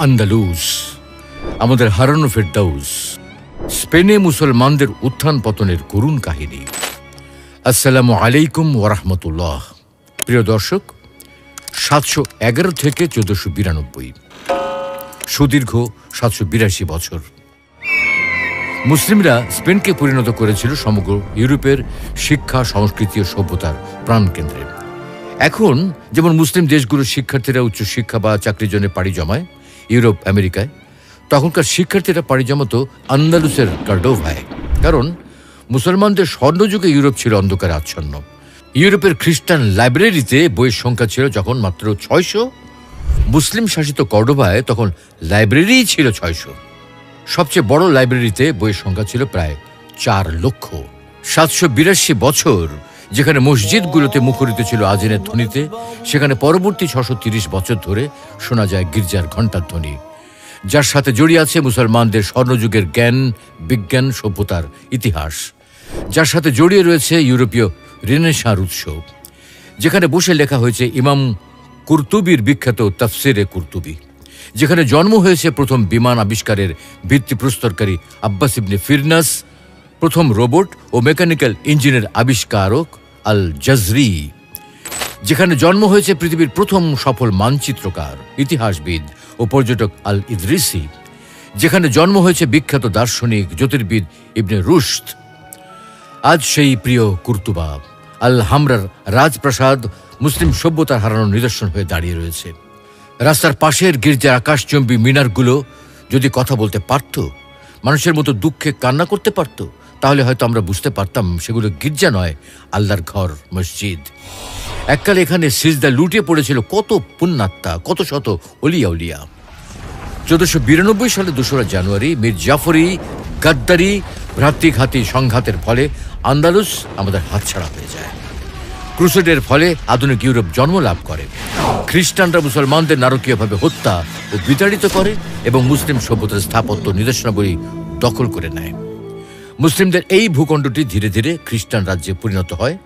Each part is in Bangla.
আন্দালুস, আমাদের হারানো ফেরদাউস, স্পেনে মুসলমানদের উত্থান পতনের করুণ কাহিনী। আসসালামু আলাইকুম ওয়ারাহমাতুল্লাহ। প্রিয় দর্শক, 711 থেকে 1492, সুদীর্ঘ 782 বছর মুসলিমরা স্পেনকে পরিণত করেছিল সমগ্র ইউরোপের শিক্ষা, সংস্কৃতি ও সভ্যতার প্রাণকেন্দ্রে। এখন যেমন মুসলিম দেশগুলোর শিক্ষার্থীরা উচ্চশিক্ষা বা চাকরির জন্য পাড়ি জমায় ইউরোপ, আমেরিকায়, তখনকার শিক্ষার্থীরা পাড়ি জমাতো আন্দালুসের কর্ডোভায়। কারণ মুসলমানদের স্বর্ণযুগে ইউরোপ ছিল অন্ধকারে আচ্ছন্ন। ইউরোপের খ্রিস্টান লাইব্রেরিতে বইয়ের সংখ্যা ছিল যখন মাত্র 600, মুসলিম শাসিত কর্ডোভায় তখন লাইব্রেরি ছিল 600। সবচেয়ে বড় লাইব্রেরিতে বইয়ের সংখ্যা ছিল প্রায় 4 লক্ষ। 782 বছর যেখানে মসজিদগুলোতে মুখরিত ছিল আজানের ধ্বনিতে, সেখানে পরবর্তী 630 বছর ধরে শোনা যায় গির্জার ঘণ্টার ধ্বনি, যার সাথে জড়িয়ে আছে মুসলমানদের স্বর্ণযুগের জ্ঞান, বিজ্ঞান, সভ্যতার ইতিহাস, যার সাথে জড়িয়ে রয়েছে ইউরোপীয় রেনেসাঁ উৎসব, যেখানে বসে লেখা হয়েছে ইমাম কুরতুবির বিখ্যাত তাফসিরে কুরতুবি, যেখানে জন্ম হয়েছে প্রথম বিমান আবিষ্কারের ভিত্তিপ্রস্তরকারী আব্বাস ইবনে ফিরনাস, প্রথম রোবট ও মেকানিক্যাল ইঞ্জিনের আবিষ্কারক আল জাজরি, যেখানে জন্ম হয়েছে পৃথিবীর প্রথম সফল মানচিত্রকার, ইতিহাসবিদ ও পর্যটক আল ইদ্রিসি, যেখানে জন্ম হয়েছে বিখ্যাত দার্শনিক, জ্যোতির্বিদ ইবনে রুশদ। আজ সেই প্রিয় কুরতুবা আল হামরার রাজপ্রাসাদ মুসলিম সভ্যতার হারানোর নিদর্শন হয়ে দাঁড়িয়ে রয়েছে। রাস্তার পাশের গির্জার আকাশচুম্বী মিনারগুলো যদি কথা বলতে পারত, মানুষের মতো দুঃখে কান্না করতে পারত, তাহলে হয়তো আমরা বুঝতে পারতাম সেগুলো গির্জা নয়, আল্লাহর ঘর, মসজিদ। এককালে এখানে সিজদা লুটিয়ে পড়েছিল কত পুণ্যাত্মা, কত শত অলিয়া উলিয়া। 1492 সালে 2রা জানুয়ারি মীর জাফরি গাদ্দারি ভ্রাতৃঘাতী সংঘাতের ফলে আন্দালুস আমাদের হাতছাড়া হয়ে যায়। ক্রুসেডের ফলে আধুনিক ইউরোপ জন্ম লাভ করে। খ্রিস্টানরা মুসলমানদের নারকীয়ভাবে হত্যা ও বিতাড়িত করে এবং মুসলিম সভ্যতার স্থাপত্য নিদর্শনাবলী দখল করে নেয়। মুসলিমদের এই ভূখণ্ডটি ধীরে ধীরে খ্রিস্টান রাজ্যে পরিণত হয়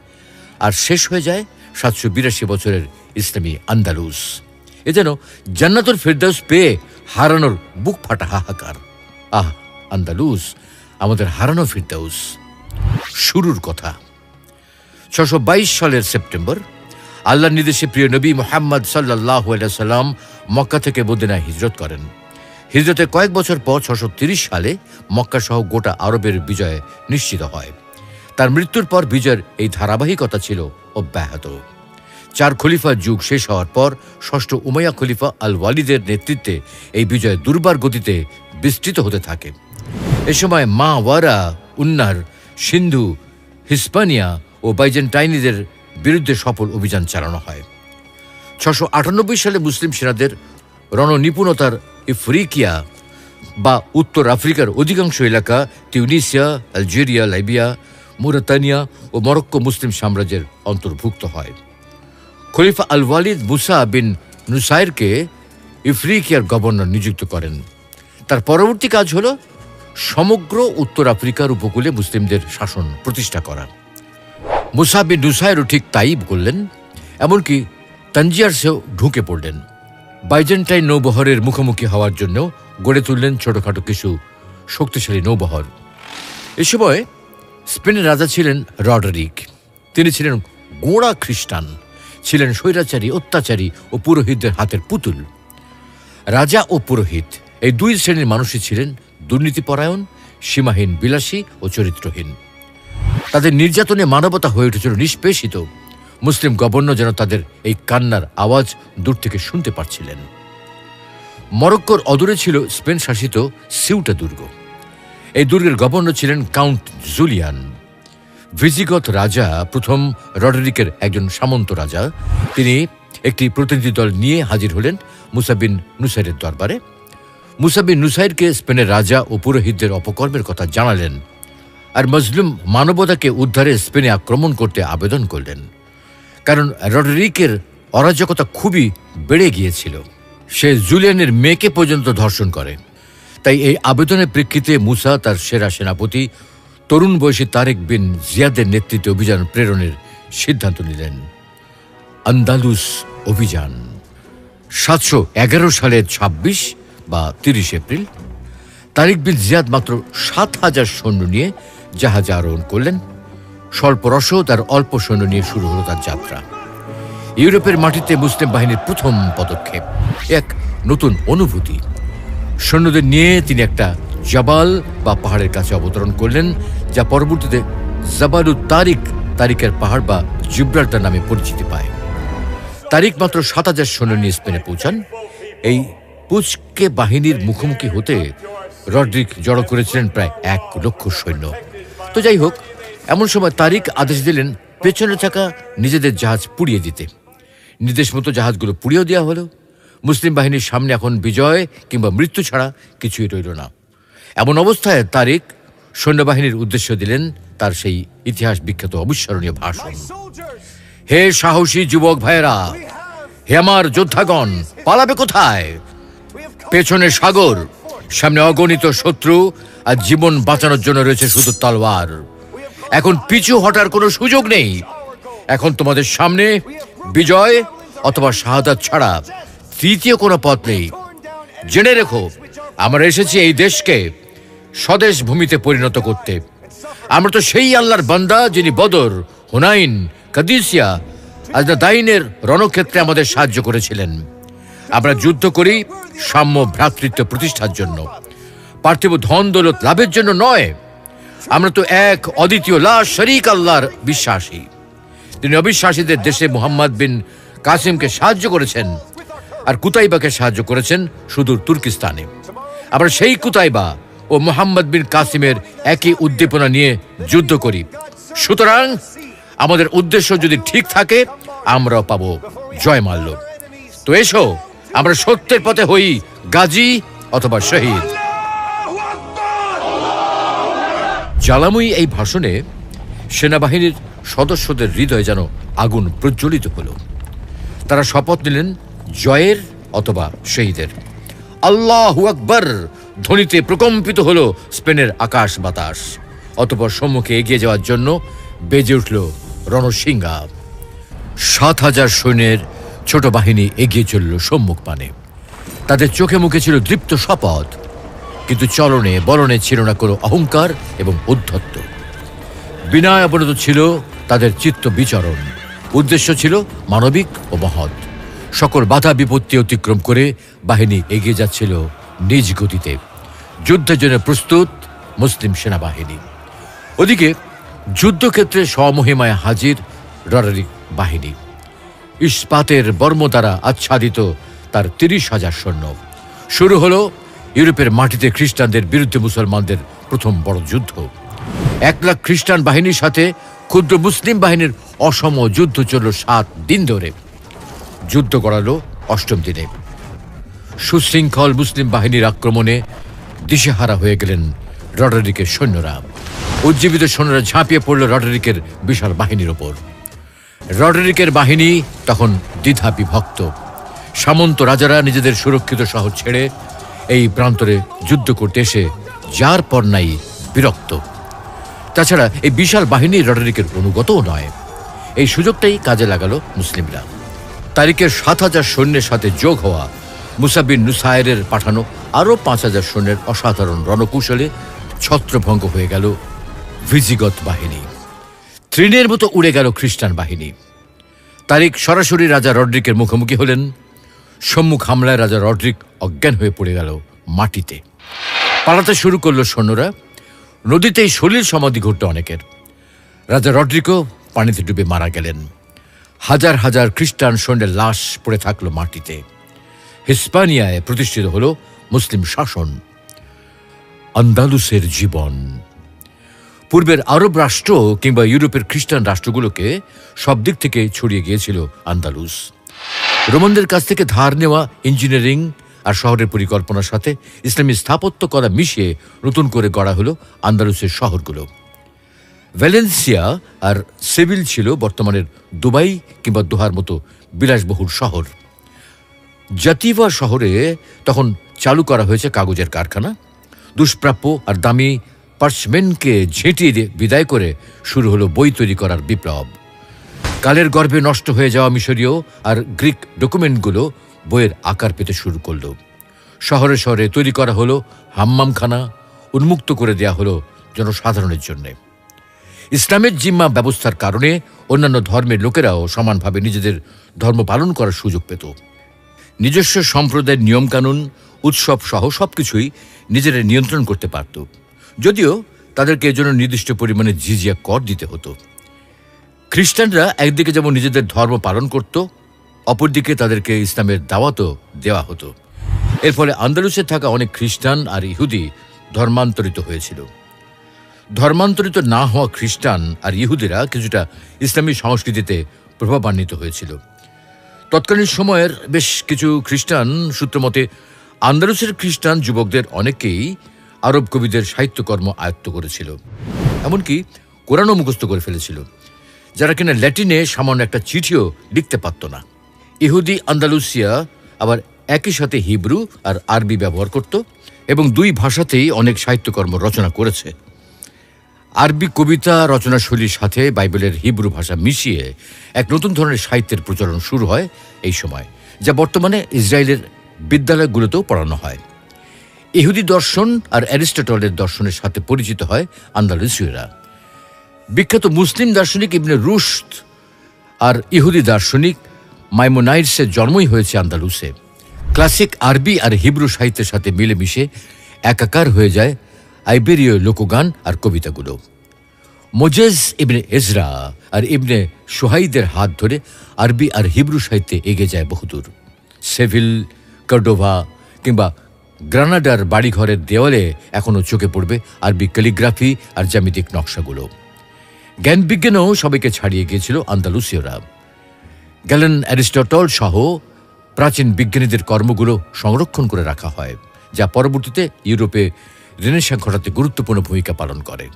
আর শেষ হয়ে যায় 782 বছরের ইসলামী আন্দালুস। এ যেন জান্নাতুল ফেরদাউস পেয়ে হারানোর বুক ফাটা হাহাকার। আহ, আন্দালুস, আমাদের হারানো ফেরদাউস। শুরুর কথা। 622 সালের সেপ্টেম্বর আল্লাহর নির্দেশে প্রিয় নবী মুহাম্মদ সাল্লাল্লাহু আলাইহি সাল্লাম মক্কা থেকে মদিনায় হিজরত করেন। হিজরতের কয়েক বছর পর 630 সালে মক্কা সহ গোটা আরবের বিজয় নিশ্চিত হয়। তার মৃত্যুর পর বিজয়ের এই ধারাবাহিকতা ছিল অব্যাহত। 4 খলিফার যুগ শেষ হওয়ার পর 6ষ্ঠ উমাইয়া খলিফা আল ওয়ালিদের নেতৃত্বে এই বিজয় দুর্বার গতিতে বিস্তৃত হতে থাকে। এ সময় মাওয়ারা, উন্নার, সিন্ধু, হিস্পানিয়া ও বাইজেন্টাইনিদের বিরুদ্ধে সফল অভিযান চালানো হয়। 698 সালে মুসলিম সেনাদের রণনিপুণতার ইফ্রিকিয়া বা উত্তর আফ্রিকার অধিকাংশ এলাকা, তিউনিসিয়া, আলজেরিয়া, লাইবিয়া, মুরাতানিয়া ও মরক্কো মুসলিম সাম্রাজ্যের অন্তর্ভুক্ত হয়। খলিফা আল ওয়ালিদ মুসা বিন নুসাইরকে ইফ্রিকিয়ার গভর্নর নিযুক্ত করেন। তার পরবর্তী কাজ হল সমগ্র উত্তর আফ্রিকার উপকূলে মুসলিমদের শাসন প্রতিষ্ঠা করা। মুসা বিন নুসাইরও ঠিক তাই করলেন, এমনকি তানজিয়ারসেও ঢুকে পড়লেন। বাইজেন্টাইন নৌবহরের মুখোমুখি হওয়ার জন্য গড়ে তুললেন ছোটখাটো কিছু শক্তিশালী নৌবহর। এ সময় স্পেনের রাজা ছিলেন রডরিক। তিনি ছিলেন গোঁড়া খ্রিস্টান, ছিলেন স্বৈরাচারী, অত্যাচারী ও পুরোহিতদের হাতের পুতুল। রাজা ও পুরোহিত এই দুই শ্রেণীর মানুষই ছিলেন দুর্নীতিপরায়ণ, সীমাহীন বিলাসী ও চরিত্রহীন। তাদের নির্যাতনে মানবতা হয়ে উঠেছিল নিষ্পেষিত। মুসলিম গভর্নর যেন তাদের এই কান্নার আওয়াজ দূর থেকে শুনতে পারছিলেন। মরক্কোর অদূরে ছিল স্পেন শাসিত সিউটা দুর্গ। এই দুর্গের গভর্নর ছিলেন কাউন্ট জুলিয়ান। ভিজিগত রাজা প্রথম রডরিকের একজন সামন্ত রাজা। তিনি একটি প্রতিনিধি দল নিয়ে হাজির হলেন মুসা বিন নুসাইরের দরবারে। মুসা বিন নুসাইরকে স্পেনের রাজা ও পুরোহিতদের অপকর্মের কথা জানালেন আর মজলুম মানবতাকে উদ্ধারে স্পেনে আক্রমণ করতে আবেদন করলেন। কারণ রডরিকের অরাজকতা খুবই বেড়ে গিয়েছিল। সে জুলিয়ানের মেয়েকে পর্যন্ত ধর্ষণ করে। তাই এই আবেদনের প্রেক্ষিতে মুসা তার সেরা সেনাপতি তরুণ বয়সী তারেক বিন জিয়াদের নেতৃত্বে অভিযান প্রেরণের সিদ্ধান্ত নিলেন। আন্দালুস অভিযান 711 সালের 26 বা 30 এপ্রিল তারিক বিন জিয়াদ মাত্র 7,000 সৈন্য নিয়ে জাহাজে আরোহণ করলেন। স্বল্প রসদ আর অল্প সৈন্য নিয়ে শুরু হলো তার যাত্রা। ইউরোপের মাটিতে মুসলিম বাহিনীর প্রথম পদক্ষেপ, এক নতুন অনুভূতি। সৈন্যদের নিয়ে তিনি একটা জাবাল বা পাহাড়ের কাছে অবতরণ করলেন, যা পরবর্তীতে জাবালুত তারিক, তারিকের পাহাড় বা জিব্রাল্টার নামে পরিচিতি পায়। তারিক মাত্র 7,000 সৈন্য নিয়ে স্পেনে পৌঁছান। এই পুচকে বাহিনীর মুখোমুখি হতে রড্রিক জড়ো করেছিলেন প্রায় 1 লক্ষ সৈন্য। তো যাই হোক, এমন সময় তারিক আদেশ দিলেন পেছনে থাকা নিজেদের জাহাজ পুড়িয়ে দিতে। নির্দেশ মতো জাহাজগুলো পুড়িয়েও দেওয়া হলো। মুসলিম বাহিনীর সামনে এখন বিজয় কিংবা মৃত্যু ছাড়া কিছুই রইল না। এমন অবস্থায় তারিক সৈন্যবাহিনীর উদ্দেশ্য দিলেন তার সেই ইতিহাস বিখ্যাত অবিস্মরণীয় ভাষণ। হে সাহসী যুবক ভাইয়েরা, হে আমার যোদ্ধাগণ, পালাবে কোথায়? পেছনে সাগর, সামনে অগণিত শত্রু, আর জীবন বাঁচানোর জন্য রয়েছে শুধু তলোয়ার। এখন পিছু হটার কোনো সুযোগ নেই। এখন তোমাদের সামনে বিজয় অথবা শাহাদাত ছাড়া তৃতীয় কোনো পথ নেই। জেনে রেখো, আমরা এসেছি এই দেশকে স্বদেশ ভূমিতে পরিণত করতে। আমরা তো সেই আল্লাহর বান্দা যিনি বদর, হুনাইন, কাদিসিয়া, আজদাইনের রণক্ষেত্রে আমাদের সাহায্য করেছিলেন। আমরা যুদ্ধ করি সাম্য ভ্রাতৃত্ব প্রতিষ্ঠার জন্য, পার্থিব ধন দৌলত লাভের জন্য নয়। আমরা তো এক অদ্বিতীয় লা শরীক আল্লাহর বিশ্বাসী। তিনি অবিশ্বাসীদের দেশে মুহাম্মদ বিন কাসিমকে সাহায্য করেছেন, আর কুতাইবাকে সাহায্য করেছেন সুদূর তুর্কিস্তানে। আমরা সেই কুতাইবা ও মুহাম্মদ বিন কাসিমের একই উদ্দীপনা নিয়ে যুদ্ধ করি। সুতরাং আমাদের উদ্দেশ্য যদি ঠিক থাকে, আমরাও পাবো জয়মাল্য। তো এসো, আমরা সত্যের পথে হই গাজী অথবা শহীদ। জ্বালাময়ী এই ভাষণে সেনাবাহিনীর সদস্যদের হৃদয়ে যেন আগুন প্রজ্বলিত হলো। তারা শপথ নিলেন জয়ের অথবা শহীদের। আল্লাহু আকবার ধ্বনিতে প্রকম্পিত হলো স্পেনের আকাশ বাতাস। অতঃপর সম্মুখে এগিয়ে যাওয়ার জন্য বেজে উঠল রণসিংহা। 7,000 সৈন্যের ছোট বাহিনী এগিয়ে চলল সম্মুখ পানে। তাদের চোখে মুখে ছিল দৃপ্ত শপথ, কিন্তু চলনে বলনে ছিল না কোনো অহংকার এবং উদ্ধত্ত। বিনয় অবনত ছিল তাদের চিত্ত বিচরণ। উদ্দেশ্য ছিল মানবিক ও মহৎ। সকল বাধা বিপত্তি অতিক্রম করে বাহিনী এগিয়ে যাচ্ছিল নিজ গতিতে। যুদ্ধের জন্য প্রস্তুত মুসলিম সেনাবাহিনী। ওদিকে যুদ্ধক্ষেত্রে স্বমহিমায় হাজির রডরিক বাহিনী। ইস্পাতের বর্ম দ্বারা আচ্ছাদিত তার 30,000 সৈন্য। শুরু হলো ইউরোপের মাটিতে খ্রিস্টানদের বিরুদ্ধে মুসলমানদের প্রথম বড় যুদ্ধ। 1 লাখ খ্রিস্টান বাহিনীর সাথে ক্ষুদ্র মুসলিম বাহিনীর অসম যুদ্ধ চলল 7 দিন ধরে। যুদ্ধ গড়ালো 8ম দিনে। সুশৃঙ্খল মুসলিম বাহিনীর আক্রমণে দিশেহারা হয়ে গেলেন রডরিকের সৈন্যরা। উজ্জীবিত সৈন্যরা ঝাঁপিয়ে পড়ল রডরিকের বিশাল বাহিনীর ওপর। রডরিকের বাহিনী তখন দ্বিধা বিভক্ত। সামন্ত রাজারা নিজেদের সুরক্ষিত শহর ছেড়ে এই প্রান্তরে যুদ্ধ করতে এসে যার পর নাই বিরক্ত। তাছাড়া এই বিশাল বাহিনী রডরিকের অনুগতও নয়। এই সুযোগটাই কাজে লাগালো মুসলিমরা। তারিকের 7,000 সৈন্যের সাথে যোগ হওয়া মুসা বিন নুসাইরের পাঠানো আরও 5,000 সৈন্যের অসাধারণ রণকৌশলে ছত্রভঙ্গ হয়ে গেল ভিজিগত বাহিনী। তৃণের মতো উড়ে গেল খ্রিস্টান বাহিনী। তারিক সরাসরি রাজা রডরিকের মুখোমুখি হলেন। সম্মুখ হামলায় রাজা রডরিক অজ্ঞান হয়ে পড়ে গেল মাটিতে। পালাতে শুরু করল সৈন্যরা। নদীতেই সলিল সমাধি ঘটল অনেকের। রাজা রডরিকও পানিতে ডুবে মারা গেলেন। হাজার হাজার খ্রিস্টান সৈন্যের লাশ পড়ে থাকল মাটিতে। হিস্পানিয়ায় প্রতিষ্ঠিত হল মুসলিম শাসন। আন্দালুসের জীবন। পূর্বের আরব রাষ্ট্র কিংবা ইউরোপের খ্রিস্টান রাষ্ট্রগুলোকে সব দিক থেকে ছড়িয়ে গিয়েছিল আন্দালুস। রোমানদের কাছ থেকে ধার নেওয়া ইঞ্জিনিয়ারিং আর শহরের পরিকল্পনার সাথে ইসলামী স্থাপত্য করা মিশিয়ে নতুন করে গড়া হলো আন্দালুসের শহরগুলো। ভ্যালেন্সিয়া আর সেভিল ছিল বর্তমানের দুবাই কিংবা দোহার মতো বিলাসবহুল শহর। জাতিভা শহরে তখন চালু করা হয়েছে কাগজের কারখানা। দুষ্প্রাপ্য আর দামি পার্চমেন্টকে ঝেঁটিয়ে বিদায় করে শুরু হলো বই তৈরি করার বিপ্লব। কালের গর্ভে নষ্ট হয়ে যাওয়া মিশরীয় আর গ্রিক ডকুমেন্টগুলো বইয়ের আকার পেতে শুরু করল। শহরে শহরে তৈরি করা হলো হাম্মামখানা, উন্মুক্ত করে দেয়া হলো জনসাধারণের জন্য। ইসলামের জিম্মা ব্যবস্থার কারণে অন্যান্য ধর্মের লোকেরাও সমানভাবে নিজেদের ধর্ম পালন করার সুযোগ পেত। নিজস্ব সম্প্রদায়ের নিয়মকানুন, উৎসব সহ সবকিছুই নিজেরা নিয়ন্ত্রণ করতে পারত, যদিও তাদেরকে এজন্য নির্দিষ্ট পরিমাণে জিজিয়া কর দিতে হতো। খ্রিস্টানরা একদিকে যেমন নিজেদের ধর্ম পালন করত, অপরদিকে তাদেরকে ইসলামের দাওয়াতও দেওয়া হতো। এর ফলে আন্দালুসে থাকা অনেক খ্রিস্টান আর ইহুদি ধর্মান্তরিত হয়েছিল। ধর্মান্তরিত না হওয়া খ্রিস্টান আর ইহুদিরা কিছুটা ইসলামী সংস্কৃতিতে প্রভাবান্বিত হয়েছিল। তৎকালীন সময়ের বেশ কিছু খ্রিস্টান সূত্রমতে আন্দালুসের খ্রিস্টান যুবকদের অনেকেই আরব কবিদের সাহিত্যকর্ম আয়ত্ত করেছিল, এমনকি কোরআনও মুখস্থ করে ফেলেছিল, যারা কিনা ল্যাটিনে সামান্য একটা চিঠিও লিখতে পারত না। ইহুদি আন্দালুসিয়া আবার একই সাথে হিব্রু আর আরবি ব্যবহার করত এবং দুই ভাষাতেই অনেক সাহিত্যকর্ম রচনা করেছে। আরবি কবিতা রচনাশৈলীর সাথে বাইবেলের হিব্রু ভাষা মিশিয়ে এক নতুন ধরনের সাহিত্যের প্রচলন শুরু হয় এই সময়, যা বর্তমানে ইসরায়েলের বিদ্যালয়গুলোতেও পড়ানো হয়। ইহুদি দর্শন আর অ্যারিস্টটলের দর্শনের সাথে পরিচিত হয় আন্দালুসীয়রা। বিখ্যাত মুসলিম দার্শনিক ইবনে রুশদ আর ইহুদি দার্শনিক মাইমোনাইডসের জন্মই হয়েছে আন্দালুসে। ক্লাসিক আরবি আর হিব্রু সাহিত্যের সাথে মিলেমিশে একাকার হয়ে যায় আইবেরীয় লোকগান আর কবিতাগুলো। মোজেস ইবনে এজরা আর ইবনে সোহাইদের হাত ধরে আরবি আর হিব্রু সাহিত্যে এগিয়ে যায় বহুদূর। সেভিল, কর্ডোভা কিংবা গ্রানাডার বাড়িঘরের দেওয়ালে এখনও চোখে পড়বে আরবি ক্যালিগ্রাফি আর জ্যামিতিক নকশাগুলো। জ্ঞান বিজ্ঞানেও সবাইকে ছাড়িয়ে গিয়েছিল আন্দালুসীয়রা। গ্যালেন, অ্যারিস্টটল সহ প্রাচীন বিজ্ঞানীদের কর্মগুলো সংরক্ষণ করে রাখা হয়, যা পরবর্তীতে ইউরোপে রেনেসাঁ ঘটাতে গুরুত্বপূর্ণ ভূমিকা পালন করে।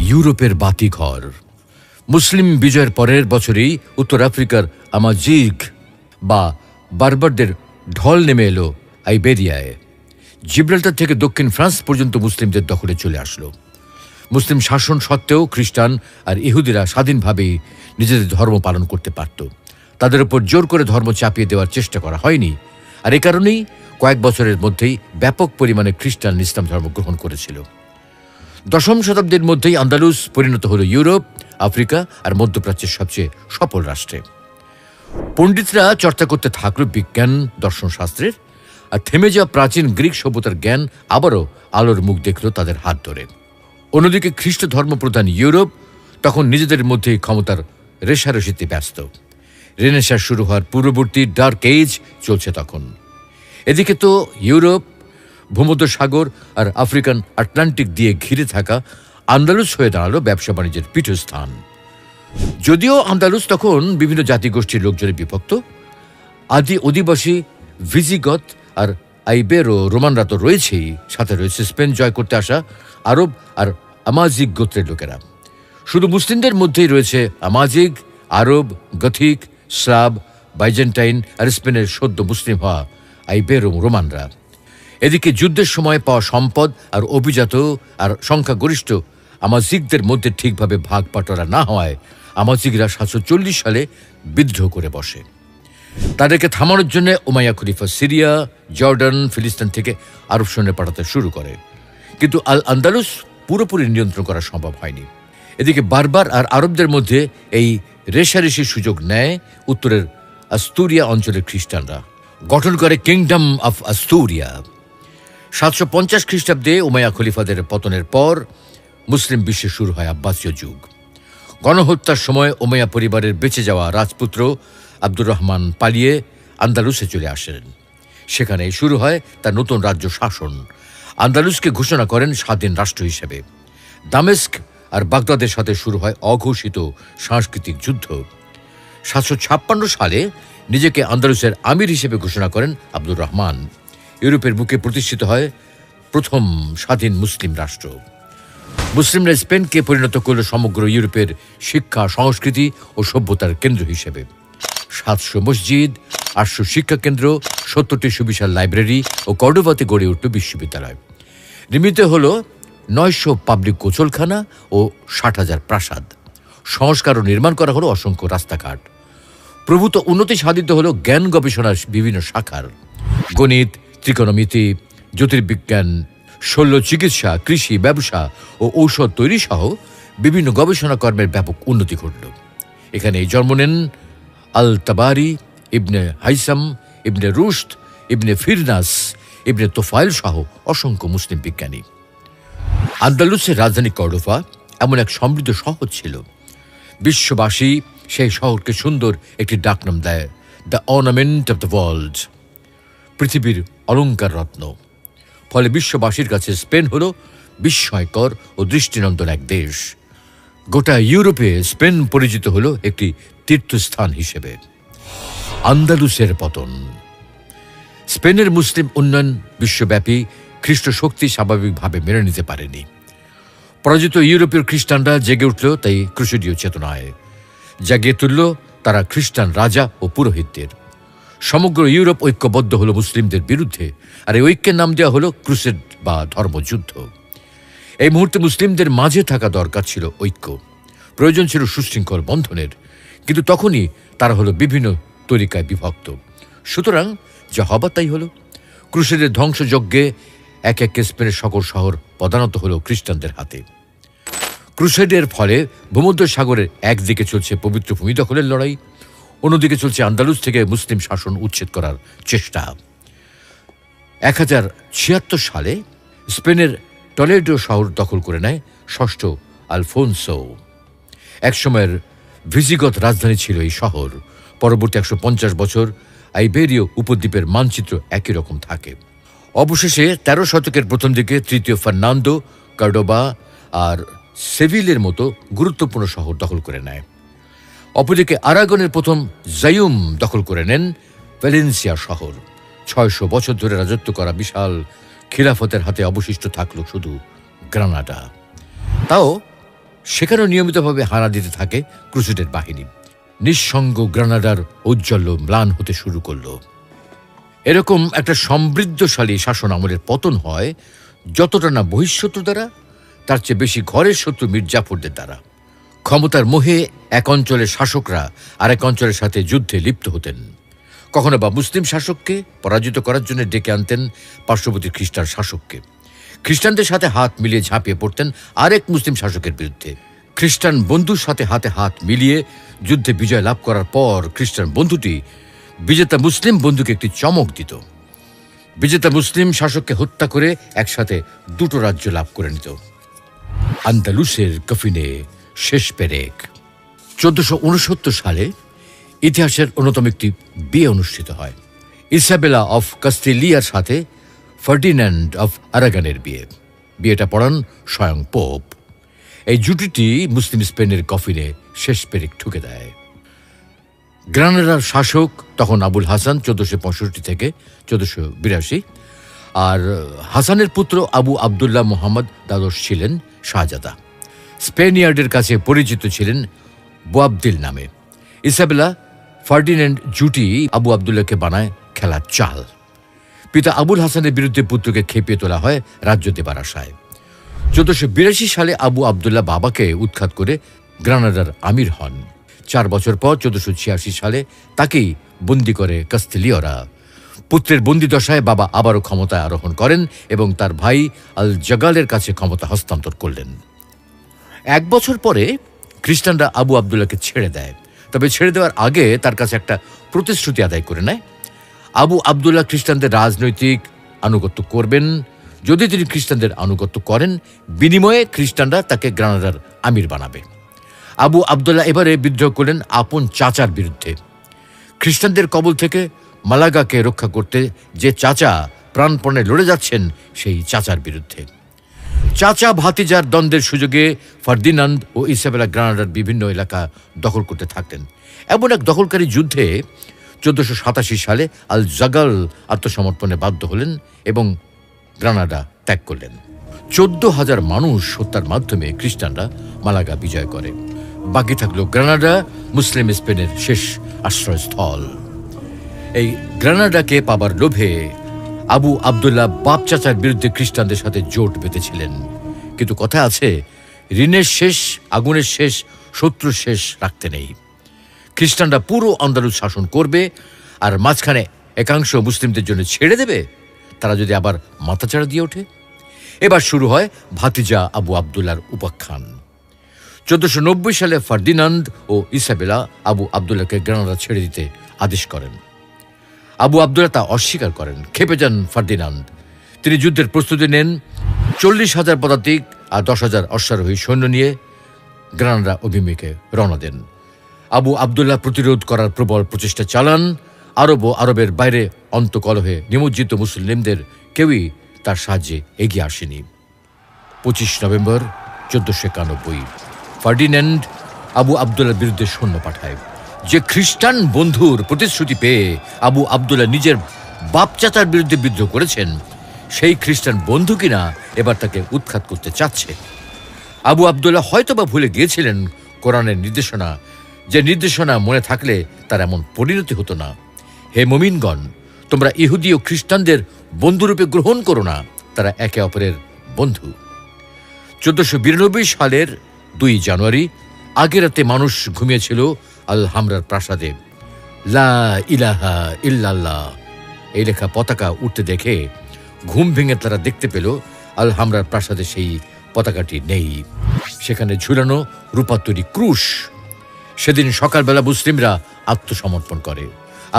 ইউরোপের বাতিঘর। মুসলিম বিজয়ের পরের বছরেই উত্তর আফ্রিকার আমাজিগ বা বারবারদের ঢল নেমে এলো আইবেরিয়ায়। জিব্রাল্টার থেকে দক্ষিণ ফ্রান্স পর্যন্ত মুসলিমদের দখলে চলে আসলো। মুসলিম শাসন সত্ত্বেও খ্রিস্টান আর ইহুদিরা স্বাধীনভাবেই নিজেদের ধর্ম পালন করতে পারত। তাদের উপর জোর করে ধর্ম চাপিয়ে দেওয়ার চেষ্টা করা হয়নি, আর এ কারণেই কয়েক বছরের মধ্যেই ব্যাপক পরিমাণে খ্রিস্টান ইসলাম ধর্ম গ্রহণ করেছিল। দশম শতাব্দীর মধ্যেই আন্দালুস পরিণত হল ইউরোপ, আফ্রিকা আর মধ্যপ্রাচ্যের সবচেয়ে সফল রাষ্ট্রে। পণ্ডিতরা চর্চা করতে থাকল বিজ্ঞান দর্শনশাস্ত্রের, আর থেমে যাওয়া প্রাচীন গ্রিক সভ্যতার জ্ঞান আবারও আলোর মুখ দেখল তাদের হাত ধরে। অন্যদিকে খ্রিস্ট ধর্মপ্রধান ইউরোপ তখন নিজেদের মধ্যেই ক্ষমতার রেষারেষিতে ব্যস্ত। রেনেসাঁ শুরু হওয়ার পূর্ববর্তী ডার্ক এজ চলছে তখন। এদিকে তো ইউরোপ, ভূমধ্যসাগর আর আফ্রিকান আটলান্টিক দিয়ে ঘিরে থাকা আন্দালুস হয়ে দাঁড়ালো ব্যবসা বাণিজ্যের পীঠস্থান। যদিও আন্দালুস তখন বিভিন্ন জাতিগোষ্ঠীর লোকজনে বিভক্ত, আদি অধিবাসী ভিজিগত আর আইবেরো রোমানরা তো রয়েছেই, সাথে রয়েছে স্পেন জয় করতে আসা আরব আর আমাজিগ গোত্রের লোকেরা। শুধু মুসলিমদের মধ্যেই রয়েছে আমাজিগ, আরব, গথিক, স্লাব, বাইজেন্টাইন আর স্পেনের সদ্য মুসলিম হওয়া আইবেরো রোমানরা। এদিকে যুদ্ধের সময় পাওয়া সম্পদ আর অভিজাত আর সংখ্যাগরিষ্ঠ আমাজিগদের মধ্যে ঠিকভাবে ভাগ বাটোয়ারা না হওয়ায় আমাজিগরা 740 সালে বিদ্রোহ করে বসে। তাদেরকে থামানোর জন্য উমাইয়া খলিফা সিরিয়া, জর্ডান, ফিলিস্তিন থেকে আরব সৈন্য পাঠাতে শুরু করে, কিন্তু আল আন্দালুস পুরোপুরি নিয়ন্ত্রণ করা সম্ভব হয়নি। এদিকে বারবার আর আরবদের মধ্যে এই রেষারেষির সুযোগ নেয় উত্তরের আস্তুরিয়া অঞ্চলের খ্রিস্টানরা, গঠন করে কিংডম অফ আস্তুরিয়া। 750 খ্রিস্টাব্দে উমাইয়া খলিফাদের পতনের পর মুসলিম বিশ্বে শুরু হয় আব্বাসীয় যুগ। গণহত্যার সময় উমাইয়া পরিবারের বেঁচে যাওয়া রাজপুত্র আব্দুর রহমান পালিয়ে আন্দালুসে চলে আসেন। সেখানে শুরু হয় তার নতুন রাজ্য শাসন। আন্দালুসকে ঘোষণা করেন স্বাধীন রাষ্ট্র হিসেবে। দামেস্ক আর বাগদাদের সাথে শুরু হয় অঘোষিত সাংস্কৃতিক যুদ্ধ। 756 সালে নিজেকে আন্দালুসের আমির হিসেবে ঘোষণা করেন আব্দুর রহমান। ইউরোপের বুকে প্রতিষ্ঠিত হয় প্রথম স্বাধীন মুসলিম রাষ্ট্র। মুসলিমরা স্পেনকে পরিণত করল সমগ্র ইউরোপের শিক্ষা, সংস্কৃতি ও সভ্যতার কেন্দ্র হিসেবে। 700 মসজিদ, 800 শিক্ষা কেন্দ্র, 70টি সুবিশাল লাইব্রেরি ও কর্ডোবাতে গড়ে উঠল বিশ্ববিদ্যালয়। নির্মিত হল 900 পাবলিক গোসলখানা ও 60,000 প্রাসাদ। সংস্কার ও নির্মাণ করা হলো অসংখ্য রাস্তাঘাট। প্রভূত উন্নতি সাধিত হল জ্ঞান গবেষণার বিভিন্ন শাখার। গণিত, ত্রিকোণমিতি, জ্যোতির্বিজ্ঞান, শল্য চিকিৎসা, কৃষি, ব্যবসা ও ঔষধ তৈরি সহ বিভিন্ন গবেষণা কর্মের ব্যাপক উন্নতি ঘটল। এখানে জন্ম নেন আল তাবারি, ইবনে হাইসাম, ইবনে রুশদ, ইবনে ফিরনাস, ইবনে তোফাইল সহ অসংখ্য মুসলিম বিজ্ঞানী। আন্দালুসের রাজধানী কর্ডোফা এমন এক সমৃদ্ধ শহর ছিল, বিশ্ববাসী সেই শহরকে সুন্দর একটি ডাকনাম দেয়, the ornament of the world, পৃথিবীর অলঙ্কার রত্ন। ফলে বিশ্ববাসীর কাছে স্পেন হল বিস্ময়কর ও দৃষ্টিনন্দন এক দেশ। গোটা ইউরোপে স্পেন পরিচিত হল একটি তীর্থস্থান হিসেবে। আন্দালুসের পতন। স্পেনের মুসলিম উন্নয়ন বিশ্বব্যাপী খ্রিস্ট শক্তি স্বাভাবিকভাবে মেনে নিতে পারেনি। পরাজিত ইউরোপীয় খ্রিস্টানরা জেগে উঠল তাই ক্রুসেডীয় চেতনায়, জাগিয়ে তুলল তারা খ্রিস্টান রাজা ও পুরোহিতদের। সমগ্র ইউরোপ ঐক্যবদ্ধ হল মুসলিমদের বিরুদ্ধে, আর এই ঐক্যের নাম দেওয়া হলো ক্রুসেড বা ধর্মযুদ্ধ। এই মুহূর্তে মুসলিমদের মাঝে থাকা দরকার ছিল ঐক্য, প্রয়োজন ছিল সুশৃঙ্খল বন্ধনের, কিন্তু তখনই তারা হলো বিভিন্ন তরিকায় বিভক্ত। সুতরাং যা হবার তাই হলো। ক্রুসেডের ধ্বংসযজ্ঞে এক এক স্পেনের সকল শহর পদানত হল খ্রিস্টানদের হাতে। ক্রুসেডের ফলে ভূমধ্য সাগরের একদিকে চলছে পবিত্র ভূমি দখলের লড়াই, অন্যদিকে চলছে আন্দালুস থেকে মুসলিম শাসন উচ্ছেদ করার চেষ্টা। 1076 সালে স্পেনের টলেডো শহর দখল করে নেয় ষষ্ঠ আলফোনসো। একসময়ের ভিজিগত রাজধানী ছিল এই শহর। পরবর্তী 150 বছর আইবেরীয় উপদ্বীপের মানচিত্র একই রকম থাকে। অবশেষে 13 শতকের প্রথম দিকে তৃতীয় ফার্নান্দো কর্ডোবা আর সেভিলের মতো গুরুত্বপূর্ণ শহর দখল করে নেয়। অপরদিকে আরাগনের প্রথম জায়ুম দখল করে নেন ভ্যালেন্সিয়া শহর। 600 বছর ধরে রাজত্ব করা বিশাল খিলাফতের হাতে অবশিষ্ট থাকল শুধু গ্রানাডা। তাও সেখানেও নিয়মিতভাবে হানা দিতে থাকে ক্রুসেডের বাহিনী। নিঃসঙ্গ গ্রানাডার ঔজ্জ্বল্য ম্লান হতে শুরু করল। এরকম একটা সমৃদ্ধশালী শাসন আমলের পতন হয় যতটা না বহিঃশত্রু দ্বারা, তার চেয়ে বেশি ঘরের শত্রু মির্জাফরদের দ্বারা। ক্ষমতার মোহে এক অঞ্চলের শাসকরা আরেক অঞ্চলের সাথে যুদ্ধে লিপ্ত হতেন। কখনো বা মুসলিম শাসককে পরাজিত করার জন্য ডেকে আনতেন পার্শ্ববর্তী খ্রিস্টান শাসককে। খ্রিস্টানদের সাথে হাত মিলিয়ে ঝাঁপিয়ে পড়তেন আরেক মুসলিম শাসকের বিরুদ্ধে। খ্রিস্টান বন্ধুর সাথে হাতে হাত মিলিয়ে যুদ্ধে বিজয় লাভ করার পর খ্রিস্টান বন্ধুটি বিজেতা মুসলিম বন্ধুকে একটি চমক দিত। বিজেতা মুসলিম শাসককে হত্যা করে একসাথে দুটো রাজ্য লাভ করে নিত। আন্দালুসের কফিনে শেষ পেরেক। 1469 সালে ইতিহাসের অন্যতম একটি বিয়ে অনুষ্ঠিত হয়। ইসাবেলা অফ কাস্তিলিয়ার সাথে ফার্ডিন্যান্ড অফ আরাগনের বিয়ে। বিয়েটা পড়ান স্বয়ং পোপ। এই জুটিটি মুসলিম স্পেনের কফিনে শেষ পেরেক ঠুকে দেয়। গ্রানাডার শাসক তখন আবুল হাসান 1465 থেকে 1482, আর হাসানের পুত্র আবু আবদুল্লাহ মোহাম্মদ দ্বাদশ ছিলেন শাহজাদা। স্পেনিয়ার্ডের কাছে পরিচিত ছিলেন বোয়াবদিল নামে। ইসাবেলা ফার্ডিন্যান্ড জুটি আবু আবদুল্লাহকে বানায় খেলার চাল। পিতা আবুল হাসানের বিরুদ্ধে পুত্রকে খেপিয়ে তোলা হয় রাজ্য দেবার আশায়। 1482 সালে আবু আবদুল্লাহ বাবাকে উৎখাত করে গ্রানাডার আমির হন। 4 বছর পর 1486 সালে তাকেই বন্দী করে কাস্তিলীয়রা। পুত্রের বন্দী দশায় বাবা আবারও ক্ষমতায় আরোহণ করেন এবং তার ভাই আল জাগালের কাছে ক্ষমতা হস্তান্তর করলেন। 1 বছর পরে খ্রিস্টানরা আবু আবদুল্লাহকে ছেড়ে দেয়, তবে ছেড়ে দেওয়ার আগে তার কাছে একটা প্রতিশ্রুতি আদায় করে নেয়। আবু আবদুল্লাহ খ্রিস্টানদের রাজনৈতিক আনুগত্য করবেন। যদি তিনি খ্রিস্টানদের আনুগত্য করেন, বিনিময়ে খ্রিস্টানরা তাকে গ্রানাডার আমির বানাবে। আবু আবদুল্লাহ এবারে বিদ্রোহ করলেন আপন চাচার বিরুদ্ধে। খ্রিস্টানদের কবল থেকে মালাগাকে রক্ষা করতে যে চাচা প্রাণপণে লড়ে যাচ্ছেন, সেই চাচার বিরুদ্ধে। চাচা ভাতিজার দ্বন্দ্বের সুযোগে ফার্দিনান্দ ও ইসাবেলা গ্রানাডার বিভিন্ন এলাকা দখল করতে থাকতেন। এমন এক দখলকারী যুদ্ধে 1487 সালে আল জাগাল আত্মসমর্পণে বাধ্য হলেন এবং গ্রানাডা ত্যাগ করলেন। 14,000 মানুষ হত্যার মাধ্যমে খ্রিস্টানরা মালাগা বিজয় করে। বাকি থাকলো গ্রানাডা, মুসলিম স্পেনের শেষ আশ্রয়স্থল। এই গ্রানাডাকে পাবার লোভে আবু আবদুল্লাহ বাপ চাচার বিরুদ্ধে খ্রিস্টানদের সাথে জোট বেঁধেছিলেন। কিন্তু কথা আছে, ঋণের শেষ, আগুনের শেষ, শত্রুর শেষ রাখতে নেই। খ্রিস্টানরা পুরো আন্দালুস শাসন করবে আর মাঝখানে একাংশ মুসলিমদের জন্য ছেড়ে দেবে, তারা যদি আবার মাথাচাড়া দিয়ে ওঠে? এবার শুরু হয় ভাতিজা আবু আবদুল্লাহর উপাখ্যান। 1490 সালে ফার্দিনান্দ ও ইসাবেলা আবু আবদুল্লাহকে গ্রানাদা ছেড়ে দিতে আদেশ করেন। আবু আবদুল্লাহ তা অস্বীকার করেন। ক্ষেপে যান ফার্দিনান্দ। তিনি যুদ্ধের প্রস্তুতি নেন। 40,000 পদাতিক আর 10,000 অশ্বারোহী সৈন্য নিয়ে গ্রানাদা অভিমুখে রওনা দেন। আবু আবদুল্লাহ প্রতিরোধ করার প্রবল প্রচেষ্টা চালান। আরব ও আরবের বাইরে অন্তকলহে নিমজ্জিত মুসলিমদের কেউই তার সাহায্যে এগিয়ে আসেনি। 25 নভেম্বর 1491 ফার্ডিন্যান্ড আবু আবদুল্লাহর বিরুদ্ধে সৈন্য পাঠায়। যে খ্রিস্টান বন্ধুর প্রতিশ্রুতি পেয়ে আবু আবদুল্লাহ নিজের বাপচাচার বিরুদ্ধে বিদ্রোহ করেছেন, সেই খ্রিস্টান বন্ধু কিনা এবার তাকে উৎখাত করতে চাচ্ছে। আবু আবদুল্লাহ হয়তোবা ভুলে গিয়েছিলেন কোরআনের নির্দেশনা, যে নির্দেশনা মনে থাকলে তার এমন পরিণতি হতো না। হে মুমিনগণ, তোমরা ইহুদি ও খ্রিস্টানদের বন্ধুরূপে গ্রহণ করো না, তারা একে অপরের বন্ধু। 1492 সালের 2 জানুয়ারি আগের রাতে মানুষ ঘুমিয়েছিল আল হামরার প্রাসাদে। লা ইলাহা ইল্লাল্লাহ এই লেখা পতাকা উঠতে দেখে ঘুম ভেঙে তারা দেখতে পেল আল হামরার প্রাসাদে সেই পতাকাটি নেই। সেখানে ঝুলানো রূপার তৈরি ক্রুশ। সেদিন সকালবেলা মুসলিমরা আত্মসমর্পণ করে।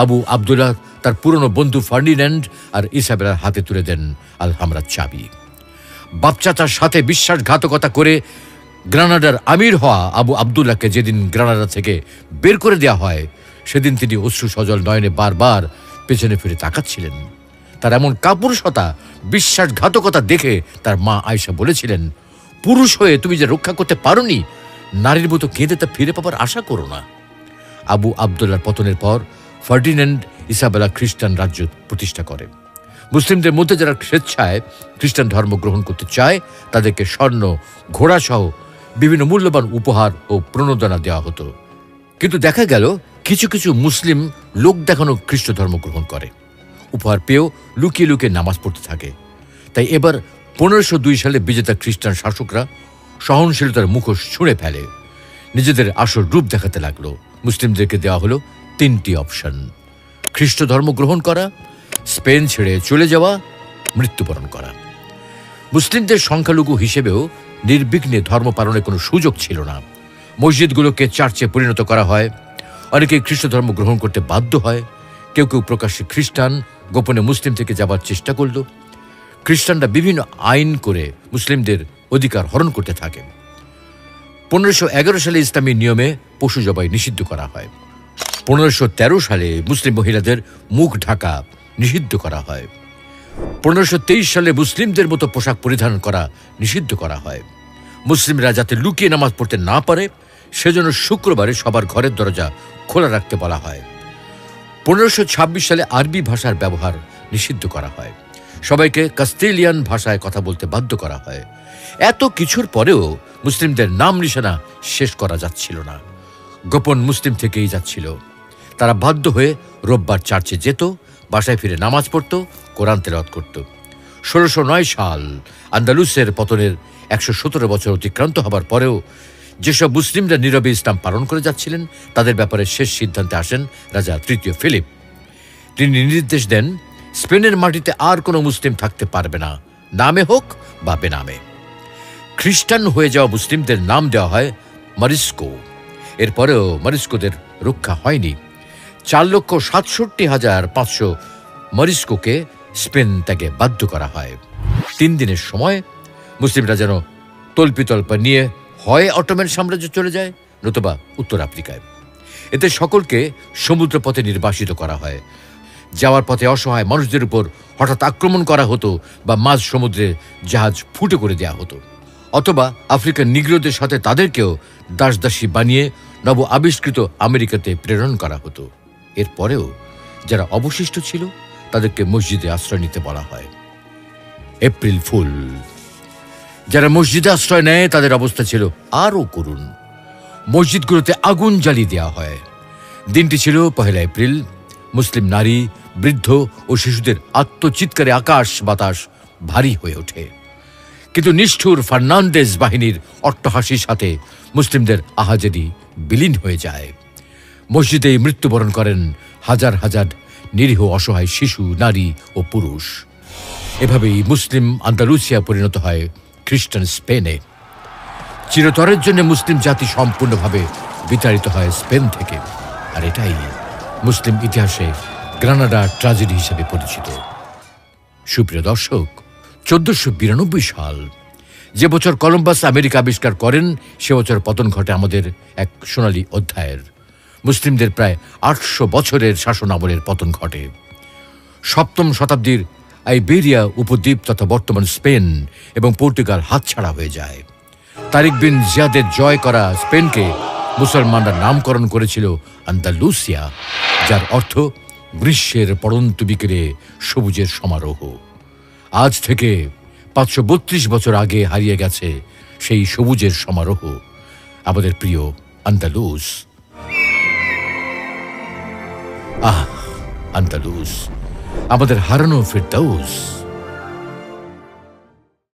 আবু আবদুল্লাহ তার পুরনো বন্ধু ফার্ডিন্যান্ড আর ইসাবেলার হাতে তুলে দেন আল হামরার চাবি। বাপচাচার সাথে বিশ্বাসঘাতকতা করে গ্রানাডার আমির হওয়া আবু আবদুল্লাহকে যেদিন গ্রানাডা থেকে বের করে দেওয়া হয়, সেদিন তিনি অশ্রু সজল নয়নে বারবার পেছনে ফিরে তাকাচ্ছিলেন। তার এমন কাপুরুষতা, বিশ্বাসঘাতকতা দেখে তার মা আয়েশা বলেছিলেন, পুরুষ হয়ে তুমি যে রক্ষা করতে পারোনি, নারীর মতো কেঁদে তা ফিরে পাবার আশা করো না। আবু আবদুল্লাহর পতনের পর ফার্ডিন্যান্ড ইসাবেলা খ্রিস্টান রাজ্য প্রতিষ্ঠা করে। মুসলিমদের মধ্যে যারা স্বেচ্ছায় খ্রিস্টান ধর্ম গ্রহণ করতে চায় তাদেরকে স্বর্ণ, ঘোড়াসহ বিভিন্ন মূল্যবান উপহার ও প্রণোদনা দেওয়া হতো। কিন্তু দেখা গেল কিছু কিছু মুসলিম লোক দেখানো খ্রিস্ট ধর্ম গ্রহণ করে, উপহার পেয়েও লুকিয়ে লুকিয়ে নামাজ পড়তে থাকে। তাই এবার 1502 সালে বিজেতা খ্রিস্টান শাসকরা সহনশীলতার মুখোশ ছুঁড়ে ফেলে, নিজেদের আসল রূপ দেখাতে লাগলো। মুসলিমদেরকে দেওয়া হলো 3টি অপশন: খ্রিস্ট ধর্ম গ্রহণ করা, স্পেন ছেড়ে চলে যাওয়া, মৃত্যুবরণ করা। মুসলিমদের সংখ্যালঘু হিসেবেও নির্বিঘ্নে ধর্ম পালনের কোনো সুযোগ ছিল না। মসজিদগুলোকে চার্চে পরিণত করা হয়। অনেকে খ্রিস্ট ধর্ম গ্রহণ করতে বাধ্য হয়। কেউ কেউ প্রকাশ্যে খ্রিস্টান, গোপনে মুসলিম থেকে যাবার চেষ্টা করল। খ্রিস্টানরা বিভিন্ন আইন করে মুসলিমদের অধিকার হরণ করতে থাকে। 1511 সালে ইসলামী নিয়মে পশু জবাই নিষিদ্ধ করা হয়। 1513 সালে মুসলিম মহিলাদের মুখ ঢাকা নিষিদ্ধ করা হয়। 1523 সালে মুসলিমদের মতো পোশাক পরিধান করা নিষিদ্ধ করা হয়। মুসলিমরা যাতে লুকিয়ে নামাজ পড়তে না পারে সেজন্য শুক্রবারে সবার ঘরের দরজা খোলা রাখতে বলা হয়। 1526 সালে আরবি ভাষার ব্যবহার নিষিদ্ধ করা হয়। সবাইকে কাস্তেলিয়ান ভাষায় কথা বলতে বাধ্য করা হয়। এত কিছুর পরেও মুসলিমদের নাম নিশানা শেষ করা যাচ্ছিল না। গোপন মুসলিম থেকেই যাচ্ছিল। তারা বাধ্য হয়ে রোববার চার্চে যেত, বাসায় ফিরে নামাজ পড়ত, কোরআন তেলাওয়াত করত। 1609 সাল আন্দালুসের পতনের 117 বছর অতিক্রান্ত হবার পরেও যেসব মুসলিমরা নীরবে ইসলাম পালন করে যাচ্ছিলেন তাদের ব্যাপারে শেষ সিদ্ধান্তে আসেন রাজা 3য় ফিলিপ। তিনি নির্দেশ দেন, স্পেনের মাটিতে আর কোনো মুসলিম থাকতে পারবে না, নামে হোক বা বেনামে। খ্রিস্টান হয়ে যাওয়া মুসলিমদের নাম দেওয়া হয় মরিস্কো। এরপরেও মরিস্কোদের রক্ষা হয়নি। 4,67,500 মরিস্কোকে স্পেন ত্যাগে বাধ্য করা হয়। 3 দিনের সময় মুসলিমরা যেন তল্পিতল্পা নিয়ে হয় অটোমান সাম্রাজ্য চলে যায়, নতুবা উত্তর আফ্রিকায়। এতে সকলকে সমুদ্রপথে নির্বাসিত করা হয়। যাওয়ার পথে অসহায় মানুষদের উপর হঠাৎ আক্রমণ করা হতো, বা মাঝ সমুদ্রে জাহাজ ফুটে করে দেওয়া হতো, অথবা আফ্রিকার নিগ্রোদের সাথে তাদেরকেও দাসদাসী বানিয়ে নব আবিষ্কৃত আমেরিকাতে প্রেরণ করা হতো। এরপরেও যারা অবশিষ্ট ছিল তাদেরকে মসজিদে আশ্রয় নিতে বলা হয়। April fool. যারা মসজিদে আশ্রয় নেয় তাদের অবস্থা ছিল আরও করুণ। মসজিদগুলোতে আগুন জ্বালিয়ে দেওয়া হয়। দিনটি ছিল 1 এপ্রিল। মুসলিম নারী, বৃদ্ধ ও শিশুদের আত্মচিৎকারে আকাশ বাতাস ভারী হয়ে ওঠে। কিন্তু নিষ্ঠুর ফার্নান্দেজ বাহিনীর অট্টহাসির সাথে মুসলিমদের আহাজারি বিলীন হয়ে যায়। মসজিদেই মৃত্যুবরণ করেন হাজার হাজার নিরীহ অসহায় শিশু, নারী ও পুরুষ। এভাবেই মুসলিম আন্দালুসিয়া পরিণত হয় খ্রিস্টান স্পেনে। চিরতরের জন্য মুসলিম জাতি সম্পূর্ণভাবে বিতাড়িত হয় স্পেন থেকে। আর এটাই মুসলিম ইতিহাসে গ্রানাডা ট্র্যাজেডি হিসেবে পরিচিত। সুপ্রিয় দর্শক, 1492 সাল, যে বছর কলম্বাস আমেরিকা আবিষ্কার করেন, সে বছর পতন ঘটে আমাদের এক সোনালী অধ্যায়ের। মুসলিমদের প্রায় 800 বছরের শাসন আমলের পতন ঘটে। 7ম শতাব্দীর আইবেরিয়া উপদ্বীপ তথা বর্তমান স্পেন এবং পর্তুগাল হাতছাড়া হয়ে যায়। তারিক বিন জিয়াদের জয় করা স্পেনকে মুসলমানরা নামকরণ করেছিল আন্দালুসিয়া, যার অর্থ গ্রীষ্মের পড়ন্ত বিকেলে সবুজের সমারোহ। আজ থেকে 532 বছর আগে হারিয়ে গেছে সেই সবুজের সমারোহ, আমাদের প্রিয় আন্দালুস। আন্দালুস, আমাদের হারানো ফেরদাউস।